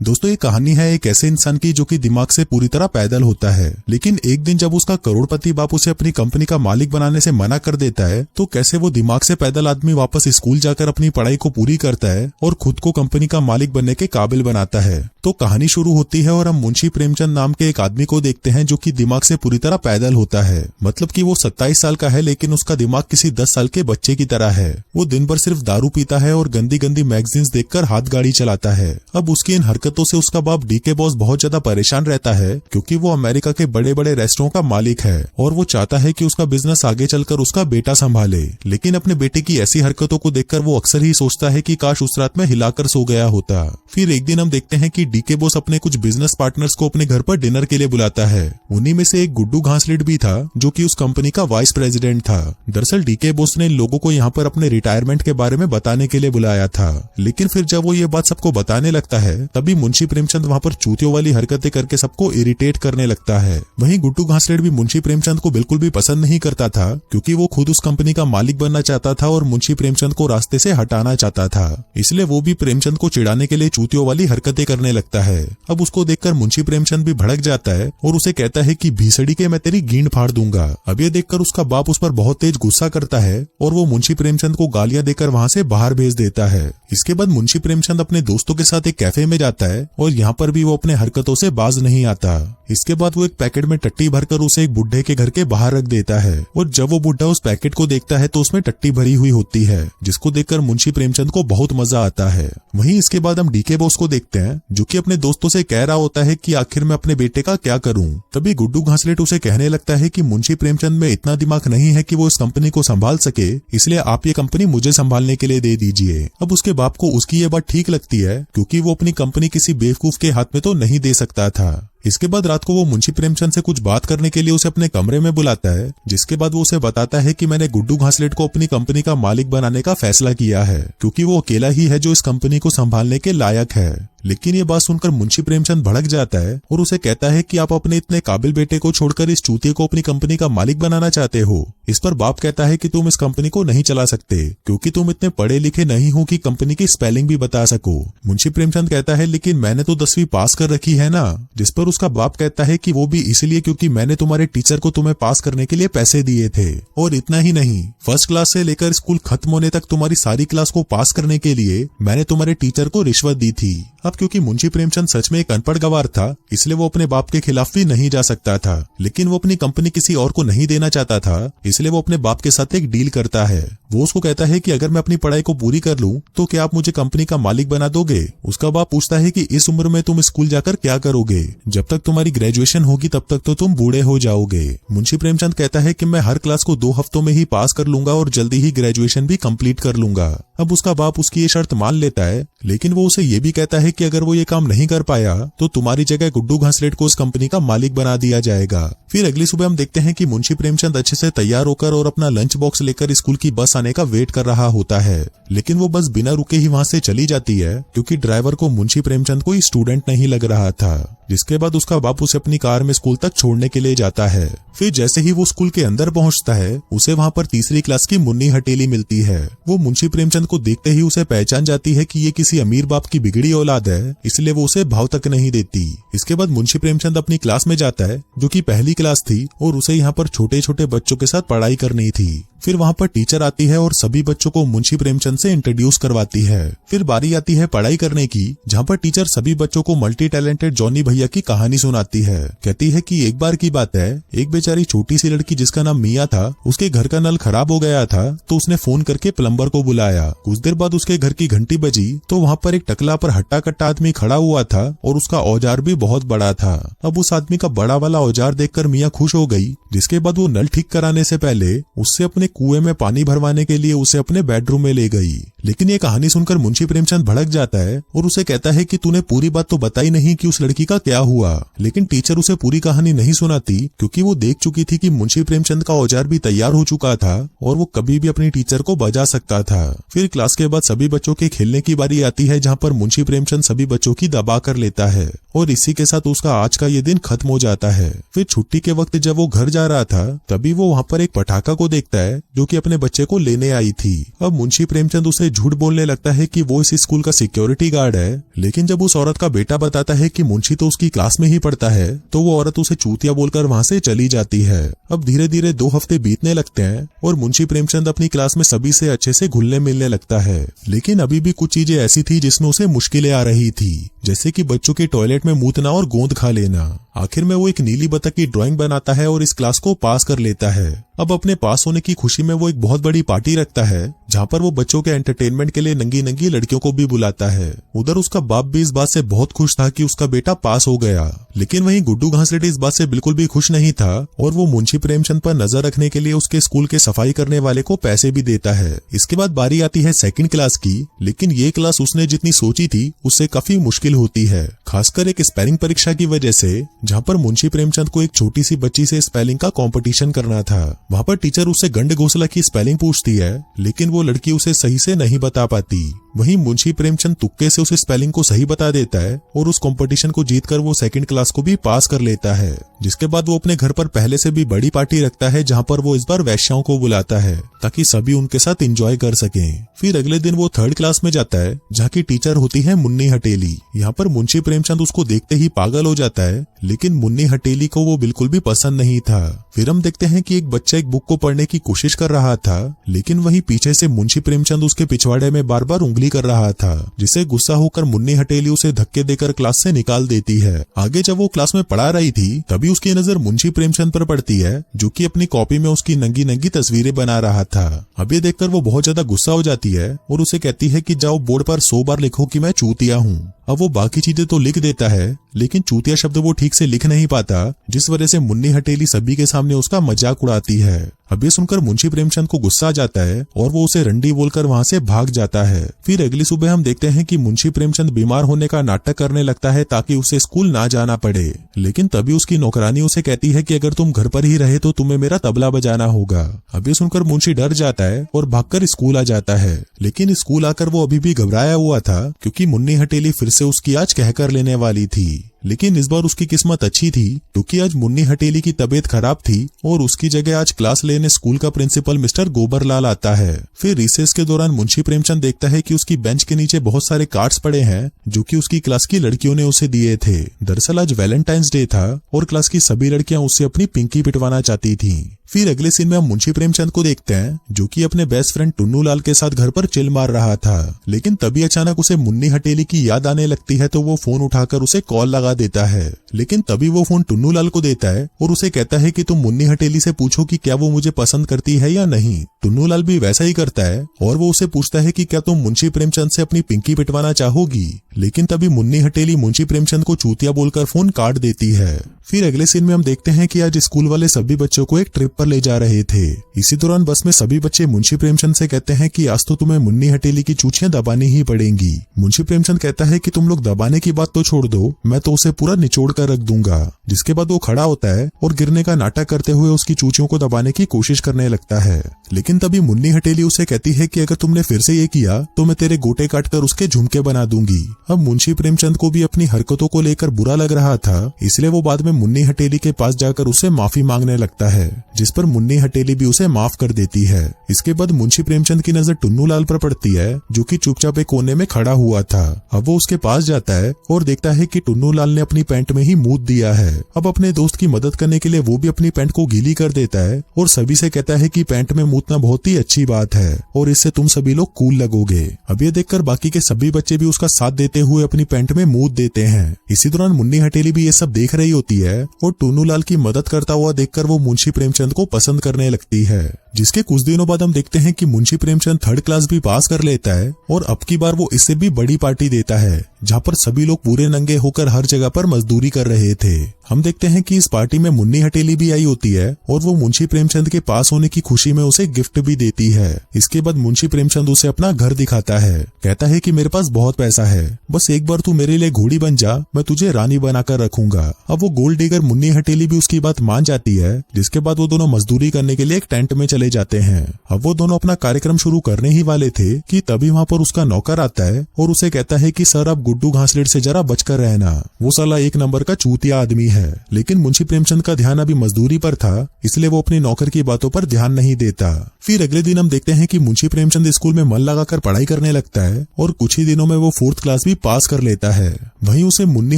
दोस्तों ये कहानी है एक ऐसे इंसान की जो कि दिमाग से पूरी तरह पैदल होता है, लेकिन एक दिन जब उसका करोड़पति बाप उसे अपनी कंपनी का मालिक बनाने से मना कर देता है तो कैसे वो दिमाग से पैदल आदमी वापस स्कूल जाकर अपनी पढ़ाई को पूरी करता है और खुद को कंपनी का मालिक बनने के काबिल बनाता है। तो कहानी शुरू होती है और हम मुंशी प्रेमचंद नाम के एक आदमी को देखते हैं जो कि दिमाग से पूरी तरह पैदल होता है। मतलब कि वो 27 साल का है लेकिन उसका दिमाग किसी 10 साल के बच्चे की तरह है। वो दिन भर सिर्फ दारू पीता है और गंदी गंदी मैगजीन्स देखकर हाथ गाड़ी चलाता है। अब उसकी इन हरकतों से उसका बाप डीके बॉस बहुत ज्यादा परेशान रहता है क्योंकि वो अमेरिका के बड़े बड़े रेस्टोरेंट का मालिक है और वो चाहता है कि उसका बिजनेस आगे चलकर उसका बेटा संभाले। लेकिन अपने बेटे की ऐसी हरकतों को देखकर वो अक्सर ही सोचता है कि काश उस रात में हिलाकर सो गया होता। फिर एक दिन हम देखते हैं कि डीके बॉस अपने कुछ बिजनेस पार्टनर्स को अपने घर पर डिनर के लिए बुलाता है। उन्हीं में से एक गुड्डू घासलेट भी था जो कि उस कंपनी का वाइस प्रेसिडेंट था। दरअसल डीके बॉस ने इन लोगों को यहाँ पर अपने रिटायरमेंट के बारे में बताने के लिए बुलाया था, लेकिन फिर जब वो ये बात सबको बताने लगता है तभी मुंशी प्रेमचंद वहाँ पर चूतियों वाली हरकतें करके सबको इरिटेट करने लगता है। वहीं गुड्डू घासलेट भी मुंशी प्रेमचंद को बिल्कुल भी पसंद नहीं करता था क्योंकि वो खुद उस कंपनी का मालिक बनना चाहता था और मुंशी प्रेमचंद को रास्ते से हटाना चाहता था। इसलिए वो भी प्रेमचंद को चिढ़ाने के लिए चूतियों वाली हरकतें करने लगता है। अब उसको देखकर मुंशी प्रेमचंद भी भड़क जाता है और उसे कहता है कि भीसड़ी के मैं तेरी गींड फाड़ दूंगा। अब ये देखकर उसका बाप उस पर बहुत तेज गुस्सा करता है और वो मुंशी प्रेमचंद को गालियां देकर वहाँ से बाहर भेज देता है। इसके बाद मुंशी प्रेमचंद अपने दोस्तों के साथ एक कैफे में जाता है और यहाँ पर भी वो अपने हरकतों से बाज नहीं आता। इसके बाद वो एक पैकेट में टट्टी भरकर उसे एक बुढ़े के घर के बाहर रख देता है और जब वो बुढ़ा उस पैकेट को देखता है तो उसमें टट्टी भरी हुई होती है, जिसको देखकर मुंशी प्रेमचंद को बहुत मजा आता है। वहीं इसके बाद हम डीके बॉस को देखते हैं जो कि अपने दोस्तों से कह रहा होता है कि आखिर मैं अपने बेटे का क्या करूं। तभी गुड्डू घासलेट उसे कहने लगता है कि मुंशी प्रेमचंद में इतना दिमाग नहीं है कि वो इस कंपनी को संभाल सके, इसलिए आप ये कंपनी मुझे संभालने के लिए दे दीजिए। अब उसके बाप को उसकी ये बात ठीक लगती है क्योंकि वो अपनी कंपनी किसी बेवकूफ के हाथ में तो नहीं दे सकता था। इसके बाद रात को वो मुंशी प्रेमचंद से कुछ बात करने के लिए उसे अपने कमरे में बुलाता है, जिसके बाद वो उसे बताता है कि मैंने गुड्डू घासलेट को अपनी कंपनी का मालिक बनाने का फैसला किया है क्योंकि वो अकेला ही है जो इस कंपनी को संभालने के लायक है। लेकिन ये बात सुनकर मुंशी प्रेमचंद भड़क जाता है और उसे कहता है कि आप अपने इतने काबिल बेटे को छोड़कर इस चूतिए को अपनी कंपनी का मालिक बनाना चाहते हो। इस पर बाप कहता है कि तुम इस कंपनी को नहीं चला सकते क्योंकि तुम इतने पढ़े लिखे नहीं हो कि कंपनी की स्पेलिंग भी बता सको। मुंशी प्रेमचंद कहता है लेकिन मैंने तो 10वीं पास कर रखी है ना, जिस पर उसका बाप कहता है कि वो भी इसलिए क्योंकि मैंने तुम्हारे टीचर को तुम्हें पास करने के लिए पैसे दिए थे, और इतना ही नहीं, फर्स्ट क्लास से लेकर स्कूल खत्म होने तक तुम्हारी सारी क्लास को पास करने के लिए मैंने तुम्हारे टीचर को रिश्वत दी थी। अब क्योंकि मुंशी प्रेमचंद सच में एक अनपढ़ गवार था इसलिए वो अपने बाप के खिलाफ भी नहीं जा सकता था, लेकिन वो अपनी कंपनी किसी और को नहीं देना चाहता था, इसलिए वो अपने बाप के साथ एक डील करता है। वो उसको कहता है कि अगर मैं अपनी पढ़ाई को पूरी कर लूं तो क्या आप मुझे कंपनी का मालिक बना दोगे। उसका बाप पूछता है कि इस उम्र में तुम स्कूल जाकर क्या करोगे, जब तक तुम्हारी ग्रेजुएशन होगी तब तक तो तुम बूढ़े हो जाओगे। मुंशी प्रेमचंद कहता है कि मैं हर क्लास को 2 हफ्तों में ही पास कर लूंगा और जल्दी ही ग्रेजुएशन भी कंप्लीट कर लूंगा। अब उसका बाप उसकी ये शर्त मान लेता है, लेकिन वो उसे ये भी कहता है कि अगर वो ये काम नहीं कर पाया तो तुम्हारी जगह गुड्डू घासलेट को उस कंपनी का मालिक बना दिया जाएगा। फिर अगली सुबह हम देखते हैं कि मुंशी प्रेमचंद अच्छे से तैयार होकर और अपना लंच बॉक्स लेकर स्कूल की बस आने का वेट कर रहा होता है, लेकिन वो बस बिना रुके ही वहां से चली जाती है क्योंकि ड्राइवर को मुंशी प्रेमचंद कोई स्टूडेंट नहीं लग रहा था। जिसके बाद उसका बाप उसे अपनी कार में स्कूल तक छोड़ने के लिए जाता है। फिर जैसे ही वो स्कूल के अंदर पहुंचता है उसे वहां पर तीसरी क्लास की मुन्नी हटेली मिलती है। वो मुंशी प्रेमचंद को देखते ही उसे पहचान जाती है कि ये किसी अमीर बाप की बिगड़ी औलाद है, इसलिए वो उसे भाव तक नहीं देती। इसके बाद मुंशी प्रेमचंद अपनी क्लास में जाता है जो कि पहली क्लास थी और उसे यहाँ पर छोटे छोटे बच्चों के साथ पढ़ाई करनी थी। फिर वहाँ पर टीचर आती है और सभी बच्चों को मुंशी प्रेमचंद से इंट्रोड्यूस करवाती है। फिर बारी आती है पढ़ाई करने की, जहाँ पर टीचर सभी बच्चों को मल्टी टैलेंटेड जॉनी भैया की कहानी सुनाती है। कहती है कि एक बार की बात है, एक बेचारी छोटी सी लड़की जिसका नाम मिया था, उसके घर का नल खराब हो गया था तो उसने फोन करके प्लम्बर को बुलाया। कुछ देर बाद उसके घर की घंटी बजी तो वहाँ पर एक टकला पर हट्टा कट्टा आदमी खड़ा हुआ था और उसका औजार भी बहुत बड़ा था। अब उस आदमी का बड़ा वाला औजार देखकर मिया खुश हो गई, जिसके बाद वो नल ठीक कराने से पहले उससे अपने कुएं में पानी भरवाने के लिए उसे अपने बेडरूम में ले गई। लेकिन ये कहानी सुनकर मुंशी प्रेमचंद भड़क जाता है और उसे कहता है कि तूने पूरी बात तो बताई नहीं कि उस लड़की का क्या हुआ। लेकिन टीचर उसे पूरी कहानी नहीं सुनाती क्योंकि वो देख चुकी थी कि मुंशी प्रेमचंद का औजार भी तैयार हो चुका था और वो कभी भी अपनी टीचर को बजा सकता था। फिर क्लास के बाद सभी बच्चों के खेलने की बारी आती है, जहाँ पर मुंशी प्रेमचंद सभी बच्चों की दबा कर लेता है और इसी के साथ उसका आज का ये दिन खत्म हो जाता है। फिर छुट्टी के वक्त जब वो घर जा रहा था तभी वो वहाँ पर एक पटाखा को देखता है जो कि अपने बच्चे को लेने आई थी। अब मुंशी प्रेमचंद उसे झूठ बोलने लगता है कि वो इस स्कूल का सिक्योरिटी गार्ड है, लेकिन जब उस औरत का बेटा बताता है कि मुंशी तो उसकी क्लास में ही पढ़ता है, तो वो औरत उसे चूतिया बोलकर वहां से चली जाती है। अब धीरे धीरे 2 हफ्ते बीतने लगते हैं और मुंशी प्रेमचंद अपनी क्लास में सभी से अच्छे से घुलने मिलने लगता है, लेकिन अभी भी कुछ चीजें ऐसी थी जिसमें उसे मुश्किलें आ रही थी, जैसे कि बच्चों के टॉयलेट में मूतना और गोंद खा लेना। आखिर में वो एक नीली बतख की ड्राइंग बनाता है और इस क्लास को पास कर लेता है। अब अपने पास होने की खुशी में वो एक बहुत बड़ी पार्टी रखता है, जहाँ पर वो बच्चों के एंटरटेनमेंट के लिए नंगी नंगी लड़कियों को भी बुलाता है। उधर उसका बाप भी इस बात से बहुत खुश था कि उसका बेटा पास हो गया, लेकिन वहीं गुड्डू घासलेट इस बात से बिल्कुल भी खुश नहीं था और वो मुंशी प्रेमचंद पर नजर रखने के लिए उसके स्कूल के सफाई करने वाले को पैसे भी देता है। इसके बाद बारी आती है 2nd क्लास की, लेकिन ये क्लास उसने जितनी सोची थी उससे काफी मुश्किल होती है, खासकर एक स्पेलिंग परीक्षा की वजह से, जहाँ पर मुंशी प्रेमचंद को एक छोटी सी बच्ची से स्पेलिंग का कंपटीशन करना था। वहाँ पर टीचर उससे गंड घोसला की स्पेलिंग पूछती है, लेकिन वो लड़की उसे सही से नहीं बता पाती। वहीं मुंशी प्रेमचंद तुक्के से उसे स्पेलिंग को सही बता देता है और उस कंपटीशन को जीतकर वो 2nd क्लास को भी पास कर लेता है। जिसके बाद वो अपने घर पर पहले से भी बड़ी पार्टी रखता है, जहाँ पर वो इस बार वैश्याओं को बुलाता है ताकि सभी उनके साथ एंजॉय कर सकें। फिर अगले दिन वो 3rd क्लास में जाता है, जहाँ की टीचर होती है मुन्नी हटेली। यहाँ पर मुंशी प्रेमचंद उसको देखते ही पागल हो जाता है, लेकिन मुन्नी हटेली को वो बिल्कुल भी पसंद नहीं था। फिर हम देखते हैं कि एक बच्चा एक बुक को पढ़ने की कोशिश कर रहा था, लेकिन वहीं पीछे से मुंशी प्रेमचंद उसके पिछवाड़े में बार बार उंगली कर रहा था, जिसे गुस्सा होकर मुन्नी हटेली उसे धक्के देकर क्लास से निकाल देती है। आगे जब वो क्लास में पढ़ा रही थी, तभी उसकी नजर मुंशी प्रेमचंद पर पड़ती है, जो कि अपनी कॉपी में उसकी नंगी नंगी तस्वीरें बना रहा था। अब ये देखकर वो बहुत ज्यादा गुस्सा हो जाती है और उसे कहती है कि जाओ बोर्ड पर 100 बार लिखो कि मैं चूतिया हूँ। अब वो बाकी चीजें तो लिख देता है, लेकिन चूतिया शब्द वो ठीक से लिख नहीं पाता, जिस वजह से मुन्नी हटेली सभी के सामने उसका मजाक उड़ाती है। अब ये सुनकर मुंशी प्रेमचंद को गुस्सा आ जाता है और वो उसे रंडी बोलकर वहां से भाग जाता है। फिर अगली सुबह हम देखते हैं कि मुंशी प्रेमचंद बीमार होने का नाटक करने लगता है ताकि उसे स्कूल ना जाना पड़े, लेकिन तभी उसकी नौकरानी उसे कहती है कि अगर तुम घर पर ही रहे तो तुम्हें मेरा तबला बजाना होगा। अब ये सुनकर मुंशी डर जाता है और भागकर स्कूल आ जाता है, लेकिन स्कूल आकर वो अभी भी घबराया हुआ था, क्योंकि मुन्नी हटेली फिर से उसकी आज कहकर लेने वाली थी। लेकिन इस बार उसकी किस्मत अच्छी थी, क्योंकि आज मुन्नी हटेली की तबीयत खराब थी और उसकी जगह आज क्लास लेने स्कूल का प्रिंसिपल मिस्टर गोबरलाल आता है। फिर रिसेस के दौरान मुंशी प्रेमचंद देखता है कि उसकी बेंच के नीचे बहुत सारे कार्ड्स पड़े हैं, जो कि उसकी क्लास की लड़कियों ने उसे दिए थे। दरअसल आज वैलेंटाइंस डे था और क्लास की सभी लड़कियां उससे अपनी पिंकी पिटवाना चाहती थी। फिर अगले सीन में हम मुंशी प्रेमचंद को देखते हैं, जो कि अपने बेस्ट फ्रेंड टुन्नू लाल के साथ घर पर चिल मार रहा था, लेकिन तभी अचानक उसे मुन्नी हटेली की याद आने लगती है, तो वो फोन उठाकर उसे कॉल लगा देता है। लेकिन तभी वो फोन टुन्नू लाल को देता है और उसे कहता है कि तुम मुन्नी हटेली से पूछो कि क्या वो मुझे पसंद करती है या नहीं। टुन्नू लाल भी वैसा ही करता है और वो उसे पूछता है कि क्या तुम मुंशी प्रेमचंद से अपनी पिंकी पिटवाना चाहोगी। लेकिन तभी मुन्नी हटेली मुंशी प्रेमचंद को चूतिया बोलकर फोन काट देती है। फिर अगले सीन में हम देखते हैं कि आज स्कूल वाले सभी बच्चों को एक ट्रिप पर ले जा रहे थे। इसी दौरान बस में सभी बच्चे मुंशी प्रेमचंद से कहते हैं कि आज तो तुम्हें मुन्नी हटेली की चूचियां दबानी ही पड़ेंगी। मुंशी प्रेमचंद कहता है कि तुम लोग दबाने की बात तो छोड़ दो, मैं तो उसे पूरा निचोड़ कर रख दूंगा। जिसके बाद वो खड़ा होता है और गिरने का नाटक करते हुए उसकी चूचियों को दबाने की कोशिश करने लगता है। लेकिन तभी मुन्नी हटेली उसे कहती है कि अगर तुमने फिर से ये किया तो मैं तेरे गोटे काटकर उसके झुमके बना दूंगी। अब मुंशी प्रेमचंद को भी अपनी हरकतों को लेकर बुरा लग रहा था, इसलिए वो बाद में मुन्नी हटेली के पास जाकर उसे माफी मांगने लगता है, जिस पर मुन्नी हटेली भी उसे माफ कर देती है। इसके बाद मुंशी प्रेमचंद की नजर टुन्नू लाल पर पड़ती है, जो कि चुपचाप एक कोने में खड़ा हुआ था। अब वो उसके पास जाता है और देखता है कि टुन्नू लाल ने अपनी पैंट में ही मूत दिया है। अब अपने दोस्त की मदद करने के लिए वो भी अपनी पैंट को गीली कर देता है और सभी से कहता है कि पैंट में मूतना बहुत ही अच्छी बात है और इससे तुम सभी लोग कूल लगोगे। अब ये देखकर बाकी के सभी बच्चे भी उसका साथ देते हुए अपनी पैंट में मूत देते हैं। इसी दौरान मुन्नी हटेली भी ये सब देख रही होती है और टुन्नू लाल की मदद करता हुआ देखकर वो मुंशी प्रेमचंद को पसंद करने लगती है। जिसके कुछ दिनों बाद हम देखते हैं कि मुंशी प्रेमचंद 3rd क्लास भी पास कर लेता है और अब की बार वो इससे भी बड़ी पार्टी देता है, जहाँ पर सभी लोग पूरे नंगे होकर हर जगह पर मजदूरी कर रहे थे। हम देखते हैं कि इस पार्टी में मुन्नी हटेली भी आई होती है और वो मुंशी प्रेमचंद के पास होने की खुशी में उसे गिफ्ट भी देती है। इसके बाद मुंशी प्रेमचंद उसे अपना घर दिखाता है, कहता है कि मेरे पास बहुत पैसा है, बस एक बार तू मेरे लिए घोड़ी बन जा, मैं तुझे रानी बनाकर रखूंगा। अब वो गोल्ड डिगर मुन्नी हटेली भी उसकी बात मान जाती है, जिसके बाद वो दोनों मजदूरी करने के लिए एक टेंट में चले चले जाते हैं। अब वो दोनों अपना कार्यक्रम शुरू करने ही वाले थे कि तभी वहाँ पर उसका नौकर आता है और उसे कहता है कि सर आप गुड्डू घासलेट से जरा बचकर रहना, वो साला एक नंबर का चूतिया आदमी है। लेकिन मुंशी प्रेमचंद का ध्यान अभी मजदूरी पर था, इसलिए वो अपने नौकर की बातों पर ध्यान नहीं देता। फिर अगले दिन हम देखते हैं कि मुंशी प्रेमचंद स्कूल में मन लगाकर पढ़ाई करने लगता है और कुछ ही दिनों में वो 4th क्लास भी पास कर लेता है। वहीं उसे मुन्नी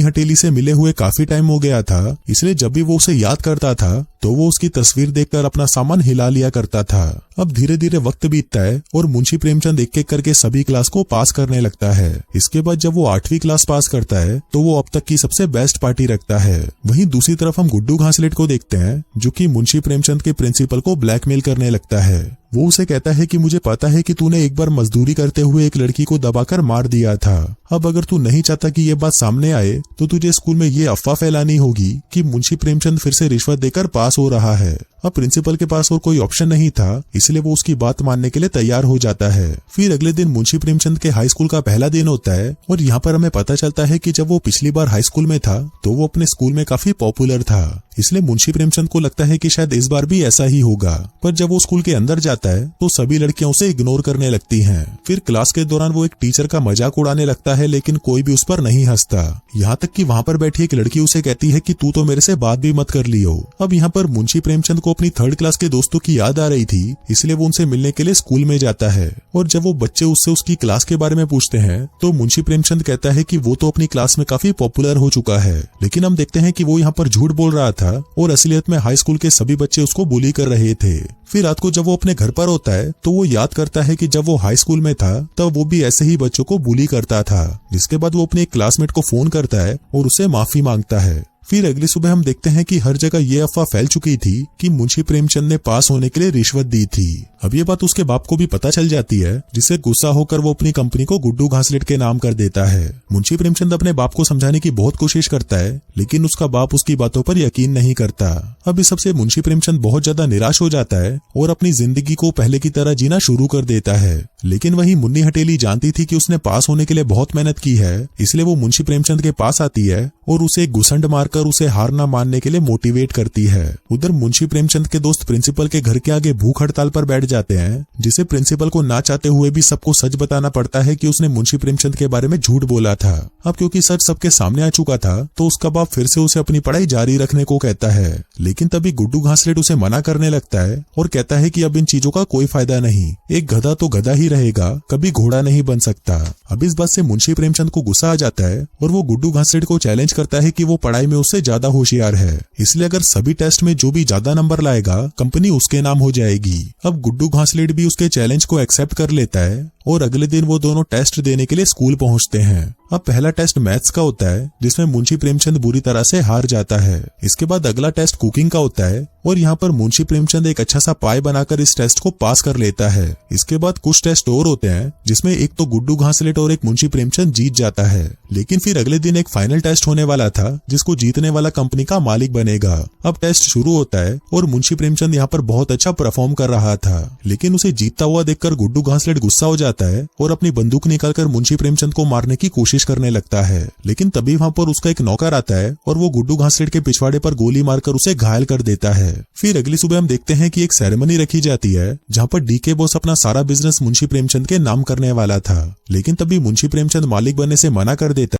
हटेली से मिले हुए काफी टाइम हो गया था, इसलिए जब भी वो उसे याद करता था तो वो उसकी तस्वीर देखकर अपना सामान हिला लिया करता था। अब धीरे धीरे वक्त बीतता है और मुंशी प्रेमचंद एक एक करके सभी क्लास को पास करने लगता है। इसके बाद जब वो 8वीं क्लास पास करता है तो वो अब तक की सबसे बेस्ट पार्टी रखता है। वहीं दूसरी तरफ हम गुड्डू घासलेट को देखते हैं जो कि मुंशी प्रेमचंद के प्रिंसिपल को ब्लैकमेल करने लगता है। वो उसे कहता है कि मुझे पता है कि तूने एक बार मजदूरी करते हुए एक लड़की को दबाकर मार दिया था। अब अगर तू नहीं चाहता कि ये बात सामने आए तो तुझे स्कूल में ये अफवाह फैलानी होगी कि मुंशी प्रेमचंद फिर से रिश्वत देकर पास हो रहा है। अब प्रिंसिपल के पास और कोई ऑप्शन नहीं था, इसलिए वो उसकी बात मानने के लिए तैयार हो जाता है। फिर अगले दिन मुंशी प्रेमचंद के हाई स्कूल का पहला दिन होता है और यहाँ पर हमें पता चलता है कि जब वो पिछली बार हाई स्कूल में था तो वो अपने स्कूल में काफी पॉपुलर था, इसलिए मुंशी प्रेमचंद को लगता है कि शायद इस बार भी ऐसा ही होगा। पर जब वो स्कूल के अंदर जाता है तो सभी लड़कियां उसे इग्नोर करने लगती हैं। फिर क्लास के दौरान वो एक टीचर का मजाक उड़ाने लगता है, लेकिन कोई भी उस पर नहीं हंसता। यहाँ तक कि वहाँ पर बैठी एक लड़की उसे कहती है कि तू तो मेरे से बात भी मत कर लियो। अब यहाँ पर मुंशी प्रेमचंद को अपनी 3rd क्लास के दोस्तों की याद आ रही थी, इसलिए वो उनसे मिलने के लिए स्कूल में जाता है। और जब वो बच्चे उससे उसकी क्लास के बारे में पूछते हैं तो मुंशी प्रेमचंद कहता है कि वो तो अपनी क्लास में काफी पॉपुलर हो चुका है, लेकिन हम देखते हैं कि वो यहाँ पर झूठ बोल रहा था और असलियत में हाई स्कूल के सभी बच्चे उसको बुली कर रहे थे। फिर रात को जब वो अपने घर पर होता है तो वो याद करता है कि जब वो हाई स्कूल में था तब वो भी ऐसे ही बच्चों को बुली करता था। जिसके बाद वो अपने एक क्लासमेट को फोन करता है और उससे माफी मांगता है। फिर अगली सुबह हम देखते हैं कि हर जगह ये अफवाह फैल चुकी थी कि मुंशी प्रेमचंद ने पास होने के लिए रिश्वत दी थी। अब ये बात उसके बाप को भी पता चल जाती है, जिससे गुस्सा होकर वो अपनी कंपनी को गुड्डू घासलेट के नाम कर देता है। मुंशी प्रेमचंद अपने बाप को समझाने की बहुत कोशिश करता है, लेकिन उसका बाप उसकी बातों पर यकीन नहीं करता। अब इस सबसे मुंशी प्रेमचंद बहुत ज्यादा निराश हो जाता है और अपनी जिंदगी को पहले की तरह जीना शुरू कर देता है। लेकिन वही मुन्नी हटेली जानती थी कि उसने पास होने के लिए बहुत मेहनत की है, इसलिए वो मुंशी प्रेमचंद के पास आती है और उसे घुसंड मारकर उसे हार न मानने के लिए मोटिवेट करती है। उधर मुंशी प्रेमचंद के दोस्त प्रिंसिपल के घर के आगे भूख हड़ताल पर बैठ जाते हैं, जिसे प्रिंसिपल को ना चाहते हुए भी सबको सच बताना पड़ता है कि उसने मुंशी प्रेमचंद के बारे में झूठ बोला था। अब क्योंकि सच सबके सामने आ चुका था तो उसका बाप फिर से उसे अपनी पढ़ाई जारी रखने को कहता है, लेकिन तभी गुड्डू घासलेट उसे मना करने लगता है और कहता है कि अब इन चीजों का कोई फायदा नहीं, एक गधा तो गधा ही रहेगा, कभी घोड़ा नहीं बन सकता। अब इस बात से मुंशी प्रेमचंद को गुस्सा आ जाता है और वो गुड्डू घासलेट को चैलेंज करता है कि वो पढ़ाई में उससे ज्यादा होशियार है, इसलिए अगर सभी टेस्ट में जो भी ज्यादा नंबर लाएगा कंपनी उसके नाम हो जाएगी। अब गुड्डू घासलेट भी उसके चैलेंज को एक्सेप्ट कर लेता है और अगले दिन वो दोनों टेस्ट देने के लिए स्कूल पहुंचते हैं। अब पहला टेस्ट मैथ्स का होता है, जिसमें मुंशी प्रेमचंद बुरी तरह से हार जाता है। इसके बाद अगला टेस्ट कुकिंग का होता है और यहाँ पर मुंशी प्रेमचंद एक अच्छा सा पाई बनाकर इस टेस्ट को पास कर लेता है। इसके बाद कुछ टेस्ट और होते हैं, जिसमें एक तो गुड्डू घासलेट और एक मुंशी प्रेमचंद जीत जाता है। लेकिन फिर अगले दिन एक फाइनल टेस्ट होने वाला था, जिसको जीतने वाला कंपनी का मालिक बनेगा। अब टेस्ट शुरू होता है और मुंशी प्रेमचंद यहाँ पर बहुत अच्छा परफॉर्म कर रहा था, लेकिन उसे जीतता हुआ देखकर गुड्डू घासलेट गुस्सा हो जाता है और अपनी बंदूक निकालकर मुंशी प्रेमचंद को मारने की कोशिश करने लगता है। लेकिन तभी वहाँ पर उसका एक नौकर आता है और वो गुड्डू घासलेट के पिछवाड़े पर गोली मारकर उसे घायल कर देता है। फिर अगली सुबह हम देखते हैं कि एक सेरेमनी रखी जाती है, जहाँ पर डीके बॉस अपना सारा बिजनेस मुंशी प्रेमचंद के नाम करने वाला था, लेकिन तभी मुंशी प्रेमचंद मालिक बनने से मना कर देता है।